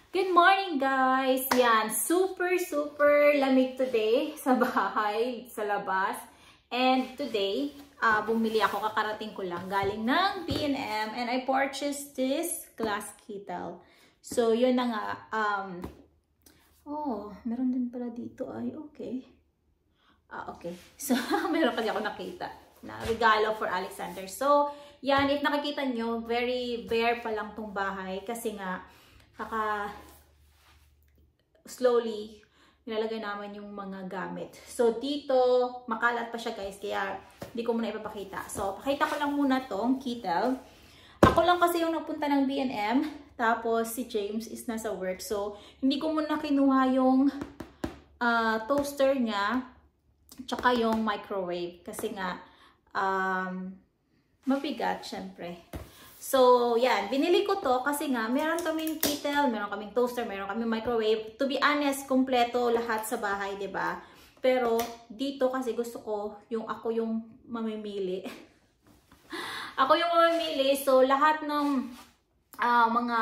Good morning guys! Yan, super lamig today sa bahay, sa labas. And today, bumili ako, kakarating ko lang, galing ng B&M and I purchased this glass kettle. So, yun na nga. Meron din pala dito ay, okay. Okay. So, meron kasi ako nakita na regalo for Alexander. So, yan, if nakikita nyo, very bare pa lang tong bahay kasi nga, slowly nilalagay naman yung mga gamit. So, dito, makalat pa siya guys, kaya hindi ko muna ipapakita. So, pakita ko lang muna tong kettle. Ako lang kasi yung napunta ng B&M, tapos si James is nasa work. So, hindi ko muna kinuha yung toaster niya, tsaka yung microwave. Kasi nga, mabigat, syempre. So, yan. Binili ko to kasi nga, meron kaming kettle, meron kaming toaster, meron kaming microwave. To be honest, kompleto lahat sa bahay, 'di ba? Pero, dito kasi gusto ko, ako yung mamimili. Ako yung mamimili. So, lahat ng mga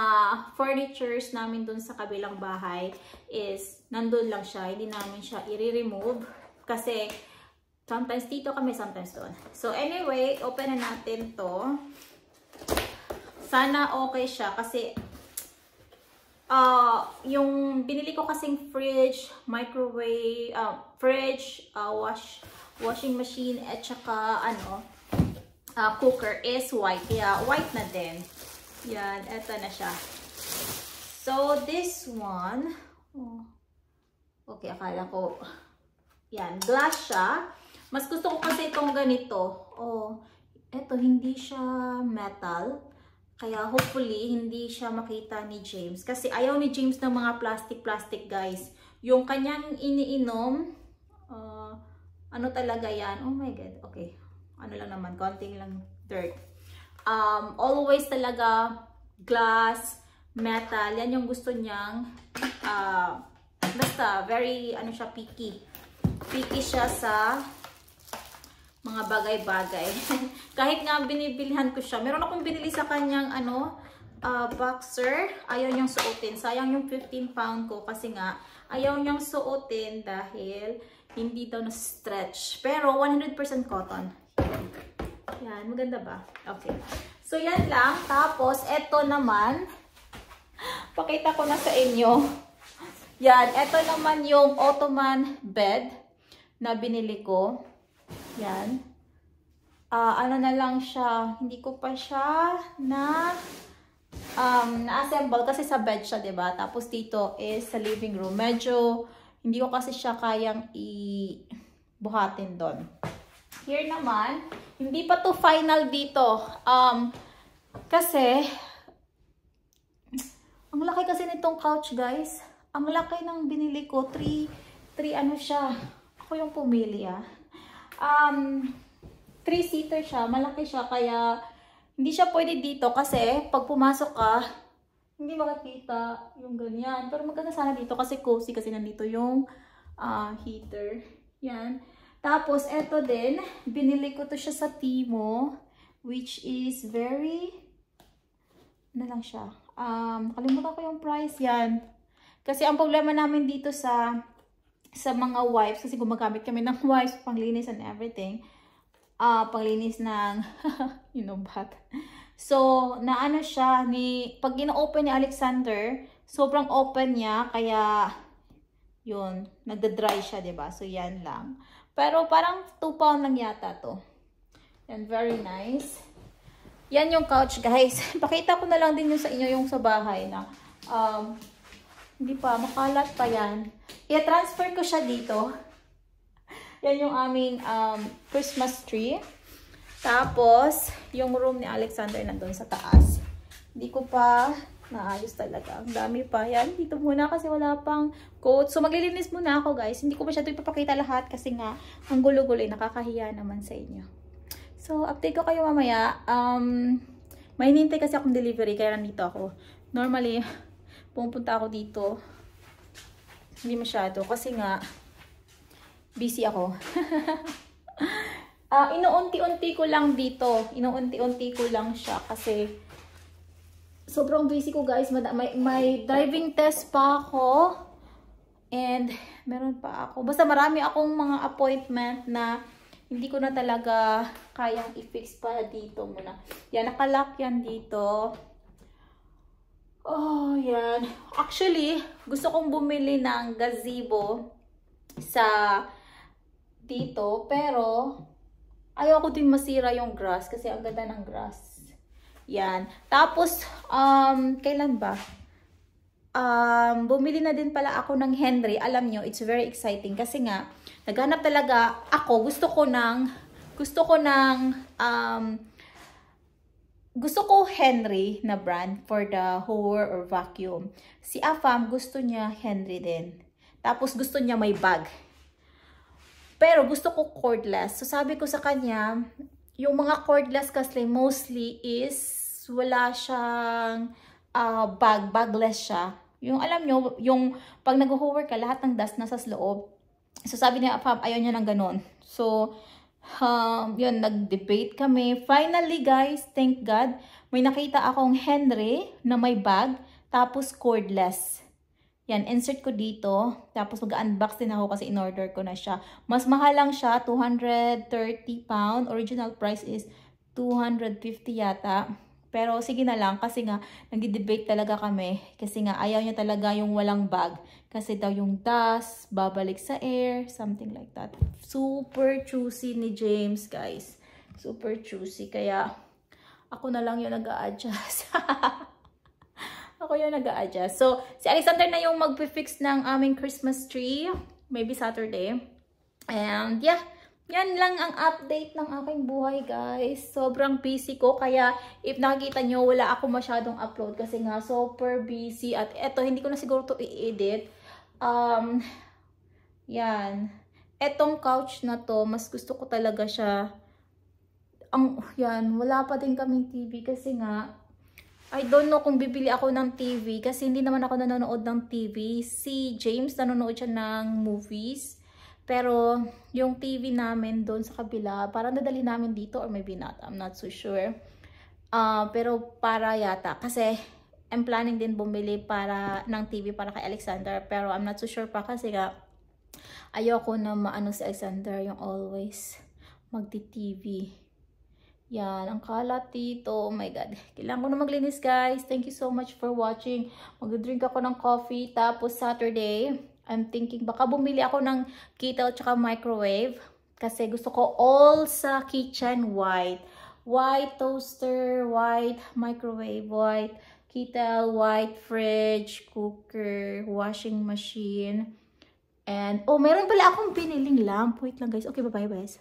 furnitures namin dun sa kabilang bahay is, nandun lang siya. Hindi namin siya i-remove. Kasi, sometimes dito kami, sometimes doon. So, anyway, open na natin to. Sana okay siya kasi yung binili ko kasing fridge, microwave, washing machine at saka cooker is white. Kaya white na din. Yan, eto na siya. So this one, okay, akala ko yan, glass siya. Mas gusto ko kasi itong ganito. Eto hindi siya metal. Kaya hopefully, hindi siya makita ni James. Kasi ayaw ni James ng mga plastic guys. Yung kanyang iniinom, ano talaga yan? Oh my God, okay. Ano lang naman, konting lang dirt. Always talaga, glass, metal, yan yung gusto niyang, basta, very, picky. Picky siya sa mga bagay-bagay. Kahit nga binibilihan ko siya. Meron akong binili sa kanyang boxer. Ayaw niyang suotin. Sayang yung 15 pound ko kasi nga ayaw niyang suotin dahil hindi daw na-stretch. Pero 100% cotton. Yan. Maganda ba? Okay. So yan lang. Tapos eto naman. Pakita ko na sa inyo. Yan. Eto naman yung ottoman bed na binili ko. Yan. Ano na lang siya, hindi ko pa siya na-assemble kasi sa bed siya, 'di ba? Tapos dito is sa living room. Medyo hindi ko kasi siya kayang buhatin doon. Here naman, hindi pa to final dito. Kasi ang laki kasi nitong couch, guys. Ang laki ng binili ko, 3 ano siya. Ako yung pumili, 3-seater siya, malaki siya, kaya hindi siya pwede dito kasi pag pumasok ka, hindi makikita yung ganyan. Pero maganda sana dito kasi cozy, kasi nandito yung heater. Yan. Tapos, eto din, binili ko to siya sa Timo, which is very, ano lang siya, nakalimutan ko yung price, yan. Kasi ang problema namin dito sa mga wipes, kasi gumagamit kami ng wipes, panglinis and everything. Panglinis ng, bath. So, naano siya, pag ina-open ni Alexander, sobrang open niya, kaya, yun, nagda-dry siya, diba? So, yan lang. Pero, parang 2 pound lang yata to. Yan, very nice. Yan yung couch, guys. Pakita ko na lang din yung sa inyo, yung sa bahay na, hindi pa, makalat pa yan. I-transfer ko siya dito. Yan yung aming Christmas tree. Tapos, yung room ni Alexander nandun sa taas. Hindi ko pa naayos talaga. Ang dami pa. Yan, dito muna kasi wala pang coat. So, maglilinis muna ako, guys. Hindi ko masyado ipapakita lahat kasi nga, ang gulo-gulo, nakakahiya naman sa inyo. So, update ko kayo mamaya. May hinintay kasi akong delivery, kaya nandito ako. Normally, pumunta ako dito. Hindi masyado kasi nga busy ako. Inuunti-unti ko lang dito. Inuunti-unti ko lang siya kasi sobrang busy ko guys. May driving test pa ako. And meron pa ako. Basta marami akong mga appointment na hindi ko na talaga kayang i-fix pa dito muna. Yan, nakalock yan dito. Oh, yan. Actually, gusto kong bumili ng gazebo sa dito. Pero, ayaw ko din masira yung grass kasi ang ganda ng grass. Yan. Tapos, kailan ba? Bumili na din pala ako ng Henry. Alam nyo, it's very exciting kasi nga, naghanap talaga ako. Gusto ko Henry na brand for the hoer or vacuum. Si Afam, gusto niya Henry din. Tapos gusto niya may bag. Pero gusto ko cordless. So sabi ko sa kanya, yung mga cordless kasi mostly is wala siyang bagless siya. Yung alam nyo, yung pag nag-hover ka, lahat ng dust nasa loob. So sabi niya, Fab, ayaw niya ng ganun. So, yun, nag-debate kami. Finally, guys, thank God, may nakita akong Henry na may bag, tapos cordless. Yan, insert ko dito. Tapos mag-unbox din ako kasi in-order ko na siya. Mas mahal lang siya, 230 pound. Original price is 250 yata. Pero sige na lang kasi nga nagdi-debate talaga kami kasi nga ayaw niya talaga yung walang bag kasi daw yung dust babalik sa air, something like that. Super choosy ni James, guys. Super choosy kaya ako na lang yung nag-a-adjust. Ako yung nag-a-adjust. So, si Alexander na yung magpi-fix ng aming Christmas tree, maybe Saturday. And yeah, yan lang ang update ng aking buhay, guys. Sobrang busy ko. Kaya, if nakikita nyo, wala ako masyadong upload. Kasi nga, super busy. At eto, hindi ko na siguro to i-edit. Yan. Etong couch na to, mas gusto ko talaga siya. Yan, wala pa din kaming TV. Kasi nga, I don't know kung bibili ako ng TV. Kasi hindi naman ako nanonood ng TV. Si James, nanonood siya ng movies. Pero, yung TV namin doon sa kabila, parang nadali namin dito or maybe not. I'm not so sure. Pero para yata. Kasi, I'm planning din bumili ng TV para kay Alexander. Pero, I'm not so sure pa kasi nga, ayoko na maano si Alexander yung always magti-TV. Yan, ang kalat dito. Oh my God. Kailangan ko na maglinis, guys. Thank you so much for watching. Mag-drink ako ng coffee. Tapos, Saturday, I'm thinking baka bumili ako ng kettle tsaka microwave kasi gusto ko all sa kitchen white. White toaster, white microwave, white kettle, white fridge, cooker, washing machine. And oh, meron pala akong biniling lamp. Wait lang, guys. Okay, bye-bye, guys.